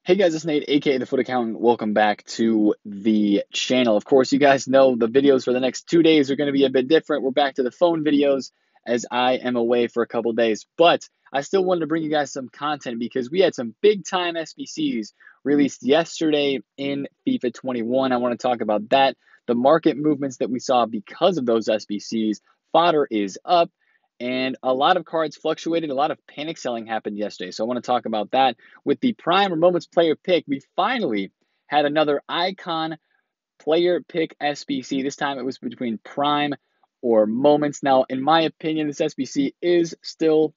Hey guys, it's Nate, aka TheFutAccountant. Welcome back to the channel. Of course, you guys know the videos for the next 2 days are going to be a bit different. We're back to the phone videos as I am away for a couple days. But I still wanted to bring you guys some content because we had some big time SBCs released yesterday in FIFA 21. I want to talk about that, the market movements that we saw because of those SBCs. Fodder is up. And a lot of cards fluctuated. A lot of panic selling happened yesterday. So I want to talk about that. With the Prime or Moments player pick, we finally had another icon player pick SBC. This time it was between Prime or Moments. Now, in my opinion, this SBC is still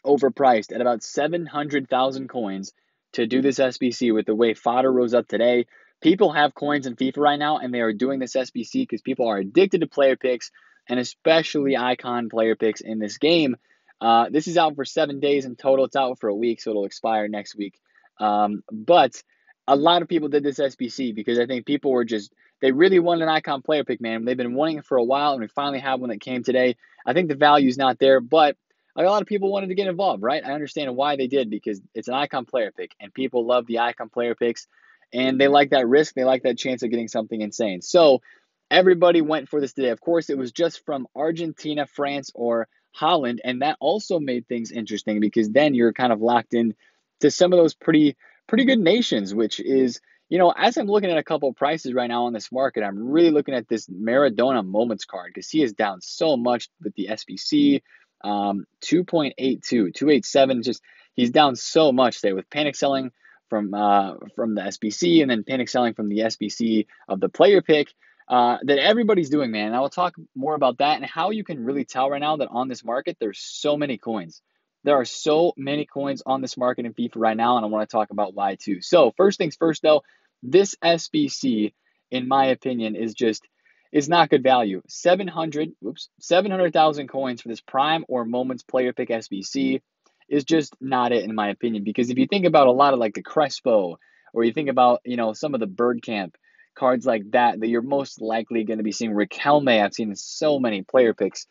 overpriced at about 700,000 coins to do this SBC with the way fodder rose up today. People have coins in FIFA right now, and they are doing this SBC because people are addicted to player picks, and especially icon player picks in this game. This is out for 7 days in total. It's out for a week, so it'll expire next week. But a lot of people did this SBC because I think people were they really wanted an icon player pick, man. They've been wanting it for a while, and we finally have one that came today. I think the value's not there, but a lot of people wanted to get involved, right? I understand why they did because it's an icon player pick, and people love the icon player picks, and they like that risk. They like that chance of getting something insane. So everybody went for this today. Of course, it was just from Argentina, France, or Holland, and that also made things interesting because then you're kind of locked in to some of those pretty good nations, which is, as I'm looking at a couple of prices right now on this market, I'm really looking at this Maradona Moments card because he is down so much with the SBC. 2.82, 287. Just he's down so much today with panic selling from the SBC and then panic selling from the SBC of the player pick that everybody's doing, man. And I will talk more about that and how you can really tell right now that on this market there's so many coins. There are so many coins on this market in FIFA right now, and I want to talk about why too. So first things first, though, this SBC, in my opinion, is not good value. 700,000 coins for this Prime or Moments player pick SBC is just not it, in my opinion. Because if you think about a lot of like the Crespo, or you think about, some of the Bird Camp cards like that you're most likely going to be seeing. Riquelme, I've seen so many player picks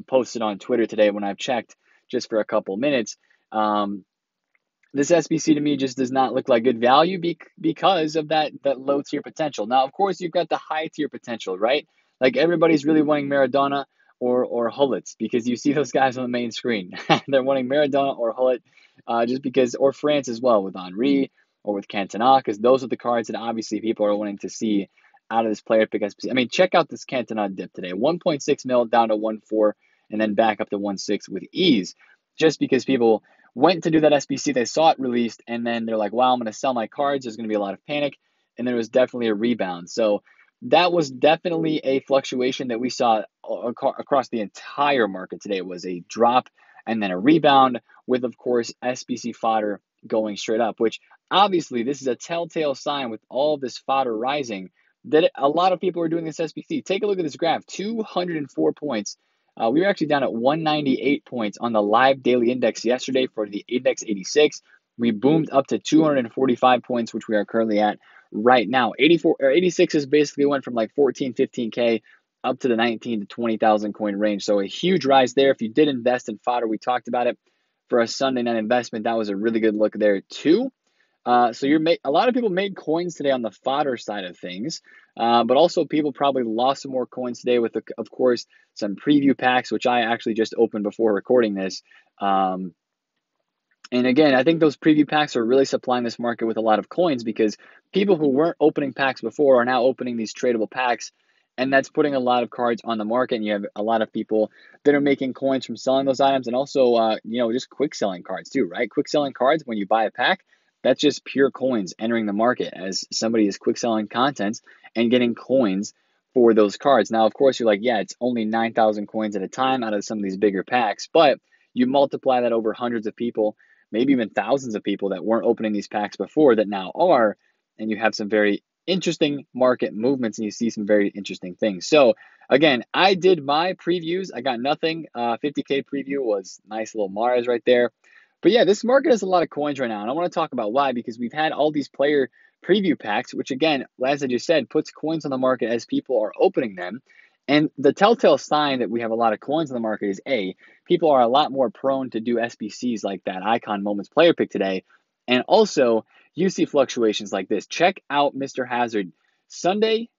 posted on Twitter today when I've checked just for a couple minutes. This SBC to me just does not look like good value because of that low tier potential. Now, of course, you've got the high tier potential, right? Like everybody's really wanting Maradona or Hullet because you see those guys on the main screen. They're wanting Maradona or Hullet just because, or France as well with Henry or with Cantona, because those are the cards that obviously people are wanting to see out of this player pick SBC. I mean, check out this Cantona dip today. 1.6 mil down to 1.4 and then back up to 1.6 with ease just because people went to do that SBC, they saw it released, and then they're like, wow, I'm going to sell my cards. There's going to be a lot of panic. And there was definitely a rebound. So that was definitely a fluctuation that we saw across the entire market today. It was a drop and then a rebound with, of course, SBC fodder going straight up, which obviously this is a telltale sign with all this fodder rising that a lot of people are doing this SBC. Take a look at this graph, 204 points. We were actually down at 198 points on the live daily index yesterday for the index 86. We boomed up to 245 points, which we are currently at right now. 84 or 86 is basically went from like 14, 15K up to the 19 to 20,000 coin range. So a huge rise there. If you did invest in fodder, we talked about it for a Sunday night investment. That was a really good look there too. So a lot of people made coins today on the fodder side of things, but also people probably lost some more coins today with, of course, some preview packs, which I actually just opened before recording this. And again, I think those preview packs are really supplying this market with a lot of coins because people who weren't opening packs before are now opening these tradable packs, and that's putting a lot of cards on the market. And you have a lot of people that are making coins from selling those items, and also, just quick selling cards too, right? Quick selling cards when you buy a pack. That's just pure coins entering the market as somebody is quick selling contents and getting coins for those cards. Now, of course, you're like, yeah, it's only 9,000 coins at a time out of some of these bigger packs, but you multiply that over hundreds of people, maybe even thousands of people that weren't opening these packs before that now are, and you have some very interesting market movements and you see some very interesting things. So again, I did my previews. I got nothing. 50K preview was nice little Mars right there. But yeah, this market has a lot of coins right now, and I want to talk about why, because we've had all these player preview packs, which again, as I just said, puts coins on the market as people are opening them. And the telltale sign that we have a lot of coins on the market is people are a lot more prone to do SBCs like that Icon Moments player pick today. And also, you see fluctuations like this. Check out Mr. Hazard. Sunday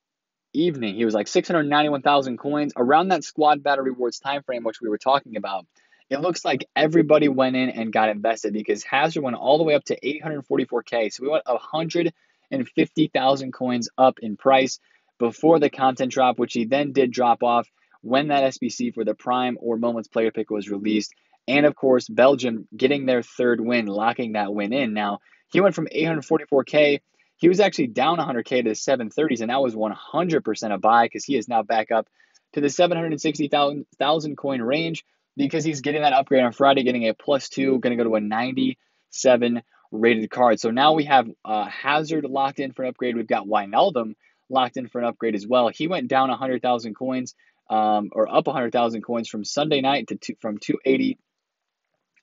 evening, he was like 691,000 coins around that squad battle rewards time frame, which we were talking about. It looks like everybody went in and got invested because Hazard went all the way up to 844K. So we went 150,000 coins up in price before the content drop, which he then did drop off when that SBC for the Prime or Moments player pick was released. And of course, Belgium getting their third win, locking that win in. Now, he went from 844K. He was actually down 100K to the 730s, and that was 100% a buy because he is now back up to the 760,000 coin range because he's getting that upgrade on Friday, getting a +2, going to go to a 97 rated card. So now we have Hazard locked in for an upgrade. We've got Wijnaldum locked in for an upgrade as well. He went down 100,000 coins, or up 100,000 coins from Sunday night from 280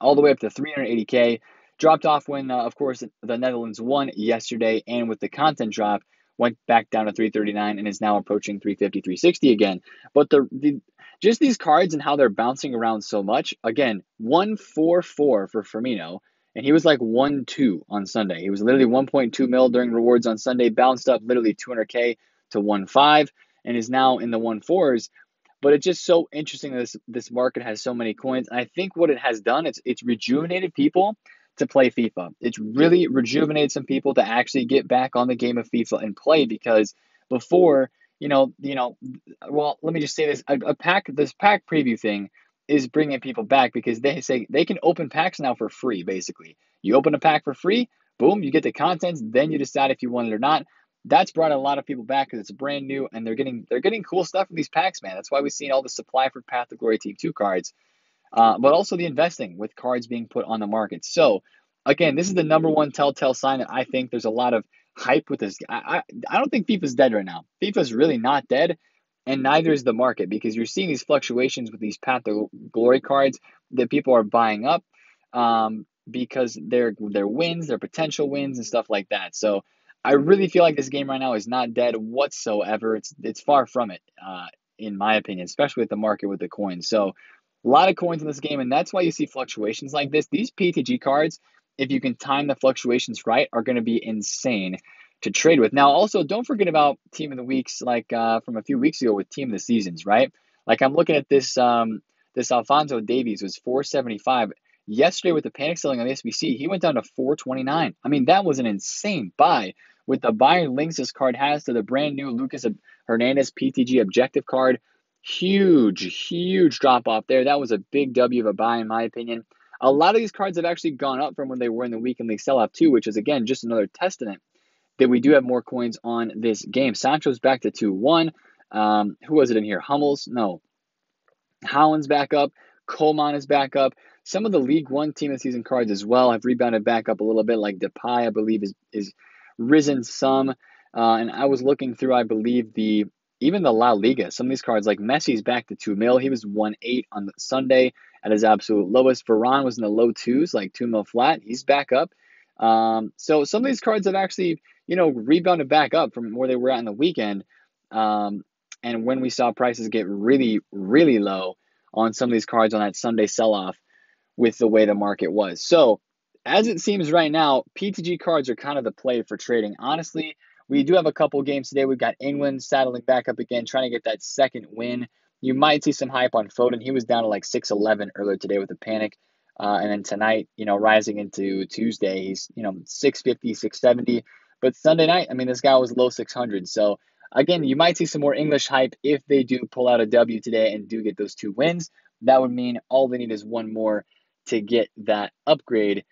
all the way up to 380K. Dropped off when, of course, the Netherlands won yesterday, and with the content drop, went back down to 339 and is now approaching 350, 360 again. But just these cards and how they're bouncing around so much. Again, 144 for Firmino, and he was like 1.2 on Sunday. He was literally 1.2 mil during rewards on Sunday, bounced up literally 200K to 1.5, and is now in the 1.4s. But it's just so interesting that this market has so many coins. And I think what it has done, it's rejuvenated people to play FIFA. It's really rejuvenated some people to actually get back on the game of FIFA and play, because before, well, let me just say this: this pack preview thing is bringing people back because they say they can open packs now for free. Basically, you open a pack for free, boom, you get the contents, then you decide if you want it or not. That's brought a lot of people back because it's brand new and they're getting cool stuff in these packs, man. That's why we've seen all the supply for Path to Glory Team 2 cards. But also the investing with cards being put on the market. So, again, this is the number one telltale sign that I think there's a lot of hype with this. I don't think FIFA's dead right now. FIFA's really not dead, and neither is the market, because you're seeing these fluctuations with these Path to Glory cards that people are buying up because they're wins, their potential wins, and stuff like that. So I really feel like this game right now is not dead whatsoever. It's far from it, in my opinion, especially with the market with the coins. So a lot of coins in this game, and that's why you see fluctuations like this. These PTG cards, if you can time the fluctuations right, are going to be insane to trade with. Now, also, don't forget about Team of the Weeks, like from a few weeks ago with Team of the Seasons, right? Like I'm looking at this Alphonso Davies was 475. Yesterday with the panic selling on the SBC, he went down to 429. I mean, that was an insane buy with the Bayern links this card has to the brand new Lucas Hernandez PTG objective card. Huge drop off there. That was a big W of a buy, in my opinion. A lot of these cards have actually gone up from when they were in the weekend league sell-off too, which is, again, just another testament that we do have more coins on this game. Sancho's back to 2-1. Who was it in here? Hummels? No. Haaland's back up. Coleman is back up. Some of the League One Team of the Season cards as well have rebounded back up a little bit, like Depay, I believe, is risen some. And I was looking through, I believe, even the La Liga, some of these cards, like Messi's back to 2 mil. He was 1.8 on Sunday at his absolute lowest. Varane was in the low 2s, like 2 mil flat. He's back up. So some of these cards have actually, rebounded back up from where they were at in the weekend. And when we saw prices get really, really low on some of these cards on that Sunday sell-off with the way the market was. So as it seems right now, PTG cards are kind of the play for trading. Honestly, we do have a couple games today. We've got England saddling back up again, trying to get that second win. You might see some hype on Foden. He was down to like 611 earlier today with a panic. And then tonight, rising into Tuesday, he's, 650, 670. But Sunday night, I mean, this guy was low 600. So again, you might see some more English hype if they do pull out a W today and do get those 2 wins. That would mean all they need is one more to get that upgrade,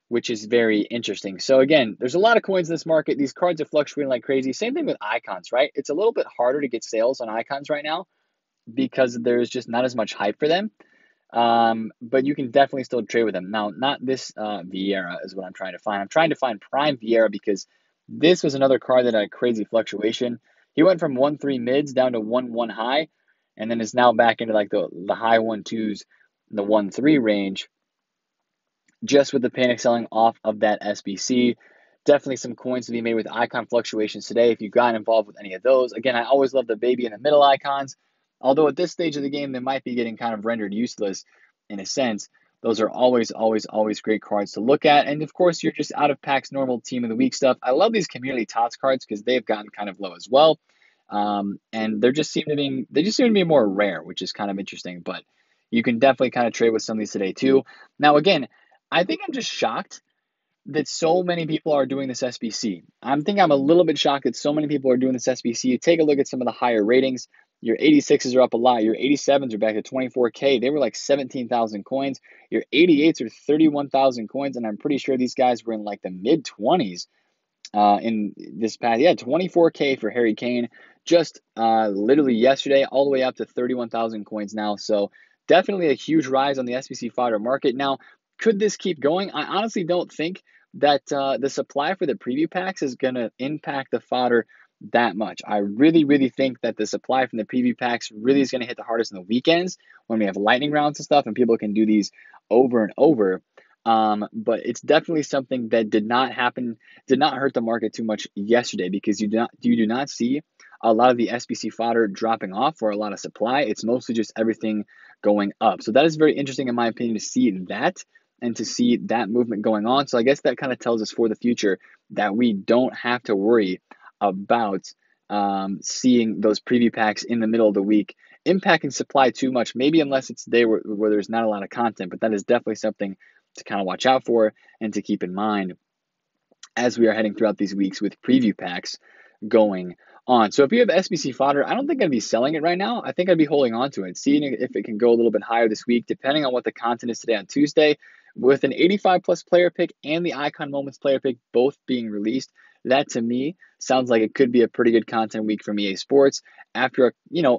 which is very interesting. So again, there's a lot of coins in this market. These cards are fluctuating like crazy. Same thing with icons, right? It's a little bit harder to get sales on icons right now because there's just not as much hype for them. But you can definitely still trade with them. Now, not this Vieira is what I'm trying to find. I'm trying to find Prime Vieira because this was another card that had a crazy fluctuation. He went from 1.3 mids down to 1.1 high, and then is now back into like the high 1.2s, the 1.3 range, just with the panic selling off of that SBC. Definitely some coins to be made with icon fluctuations today if you got involved with any of those. Again, I always love the baby in the middle icons, although at this stage of the game, they might be getting kind of rendered useless in a sense. Those are always, always, always great cards to look at. And of course, you're just out of packs normal team of the week stuff. I love these community tots cards because they've gotten kind of low as well. And they just seem to be more rare, which is kind of interesting. But you can definitely kind of trade with some of these today too. Now, again, I think I'm just shocked that so many people are doing this SBC. I'm a little bit shocked that so many people are doing this SBC. You take a look at some of the higher ratings. Your 86s are up a lot. Your 87s are back to 24K. They were like 17,000 coins. Your 88s are 31,000 coins, and I'm pretty sure these guys were in like the mid 20s in this past, 24K for Harry Kane, just literally yesterday, all the way up to 31,000 coins now. So definitely a huge rise on the SBC fodder market. Now, could this keep going? I honestly don't think that the supply for the preview packs is going to impact the fodder that much. I really, really think that the supply from the preview packs really is going to hit the hardest in the weekends when we have lightning rounds and stuff and people can do these over and over. But it's definitely something that did not hurt the market too much yesterday because you do not see a lot of the SBC fodder dropping off or a lot of supply. It's mostly just everything going up. So that is very interesting in my opinion to see that and to see that movement going on. So I guess that kind of tells us for the future that we don't have to worry about seeing those preview packs in the middle of the week impacting supply too much, maybe unless it's a day where there's not a lot of content, but that is definitely something to kind of watch out for and to keep in mind as we are heading throughout these weeks with preview packs going on. So if you have SBC fodder, I don't think I'd be selling it right now. I think I'd be holding on to it, seeing if it can go a little bit higher this week, depending on what the content is today on Tuesday. With an 85 plus player pick and the Icon Moments player pick both being released, that to me sounds like it could be a pretty good content week from EA Sports after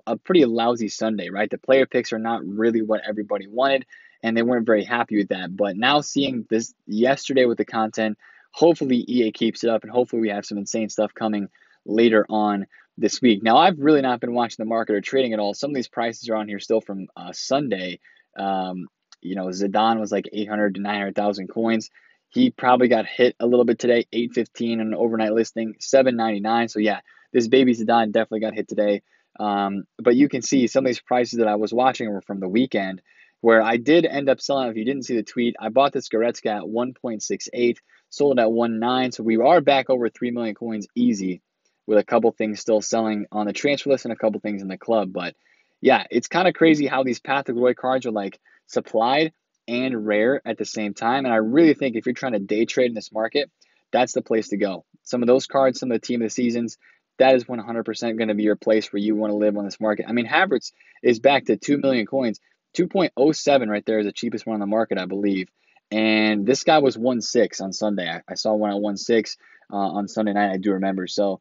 a pretty lousy Sunday, right? The player picks are not really what everybody wanted, and they weren't very happy with that. But now seeing this yesterday with the content, hopefully EA keeps it up, and hopefully we have some insane stuff coming later on this week. Now, I've really not been watching the market or trading at all. Some of these prices are on here still from Sunday. Zidane was like 800 to 900,000 coins. He probably got hit a little bit today, 815 on an overnight listing, 799. So yeah, this baby Zidane definitely got hit today. But you can see some of these prices that I was watching were from the weekend, where I did end up selling. If you didn't see the tweet, I bought this Goretzka at 1.68, sold it at 1.9. So we are back over 3 million coins easy, with a couple things still selling on the transfer list and a couple things in the club. But yeah, it's kind of crazy how these Path to Glory cards are like supplied and rare at the same time. And I really think if you're trying to day trade in this market, that's the place to go. Some of those cards, some of the team of the seasons, that is 100% going to be your place where you want to live on this market. I mean, Havertz is back to 2 million coins. 2.07 right there is the cheapest one on the market, I believe. And this guy was 1.6 on Sunday. I saw one at 1.6 on Sunday night, I do remember. So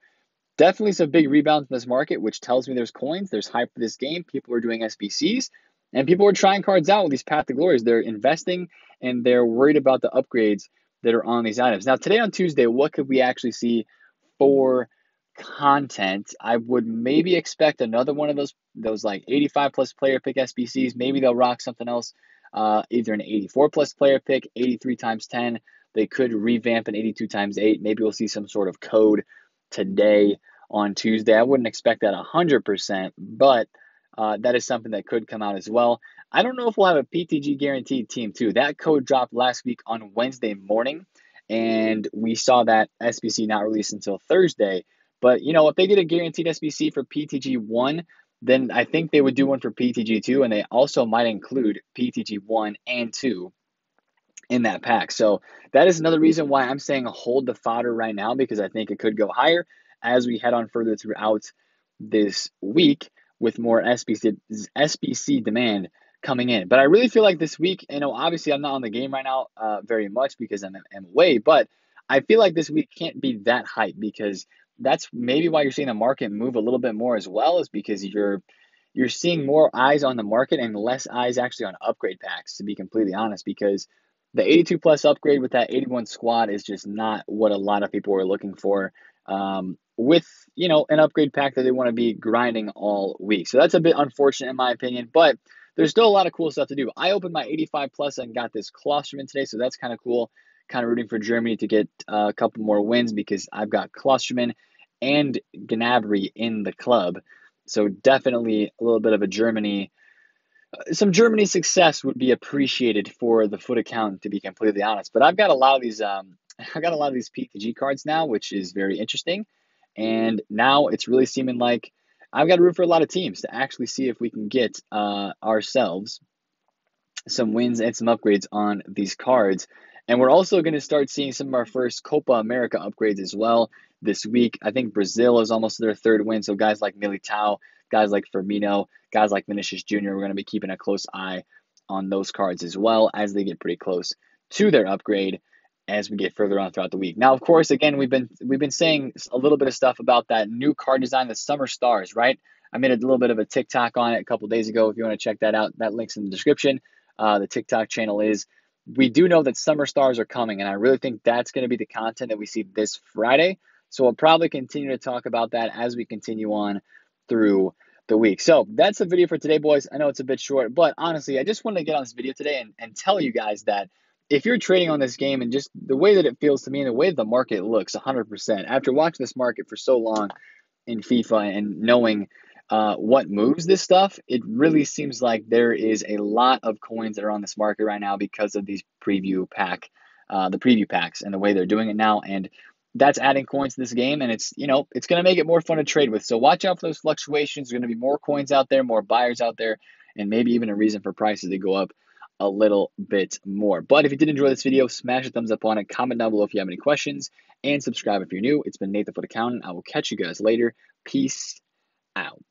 definitely some big rebounds in this market, which tells me there's coins, there's hype for this game. People are doing SBCs, and people are trying cards out with these Path to Glories. They're investing, and they're worried about the upgrades that are on these items. Now, today on Tuesday, what could we actually see for content? I would maybe expect another one of those like 85 plus player pick SBCs. Maybe they'll rock something else, either an 84 plus player pick, 83 times 10. They could revamp an 82 times 8. Maybe we'll see some sort of code today on Tuesday. I wouldn't expect that 100%, but that is something that could come out as well. I don't know if we'll have a PTG guaranteed team too. That code dropped last week on Wednesday morning, and we saw that SBC not released until Thursday. But, if they did a guaranteed SBC for PTG 1, then I think they would do one for PTG 2, and they also might include PTG 1 and 2 in that pack. So that is another reason why I'm saying hold the fodder right now, because I think it could go higher as we head on further throughout this week with more SBC demand coming in. But I really feel like this week, obviously I'm not on the game right now very much because I'm away, but I feel like this week can't be that hype, because that's maybe why you're seeing the market move a little bit more as well, is because you're seeing more eyes on the market and less eyes actually on upgrade packs, to be completely honest, because the 82 plus upgrade with that 81 squad is just not what a lot of people are looking for with, an upgrade pack that they want to be grinding all week. So that's a bit unfortunate in my opinion, but there's still a lot of cool stuff to do. I opened my 85 plus and got this Klosterman today, so that's kind of cool. Kind of rooting for Germany to get a couple more wins, because I've got Klosterman and Gnabry in the club. So definitely a little bit of a Germany Some Germany success would be appreciated for the foot account, to be completely honest. But I've got a lot of these I've got a lot of these PTG cards now, which is very interesting. And now it's really seeming like I've got to root for a lot of teams to actually see if we can get ourselves some wins and some upgrades on these cards. And we're also going to start seeing some of our first Copa America upgrades as well this week. I think Brazil is almost their third win. So guys like Militao, guys like Firmino, guys like Vinicius Jr., we're going to be keeping a close eye on those cards as well as they get pretty close to their upgrade as we get further on throughout the week. Now, of course, again, we've been saying a little bit of stuff about that new card design, the Summer Stars, right? I made a little bit of a TikTok on it a couple days ago. If you want to check that out, that link's in the description. The TikTok channel is. We do know that Summer Stars are coming, and I really think that's going to be the content that we see this Friday. So we'll probably continue to talk about that as we continue on through the week. So that's the video for today, boys. I know it's a bit short, but honestly, I just wanted to get on this video today and tell you guys that if you're trading on this game and just the way that it feels to me and the way the market looks 100%, after watching this market for so long in FIFA and knowing what moves this stuff, it really seems like there is a lot of coins that are on this market right now because of these the preview packs and the way they're doing it now. And that's adding coins to this game, and it's going to make it more fun to trade with. So watch out for those fluctuations. There's going to be more coins out there, more buyers out there, and maybe even a reason for prices to go up a little bit more. But if you did enjoy this video, smash a thumbs up on it, comment down below if you have any questions, and subscribe if you're new. It's been Nate the Foot Accountant. I will catch you guys later. Peace out.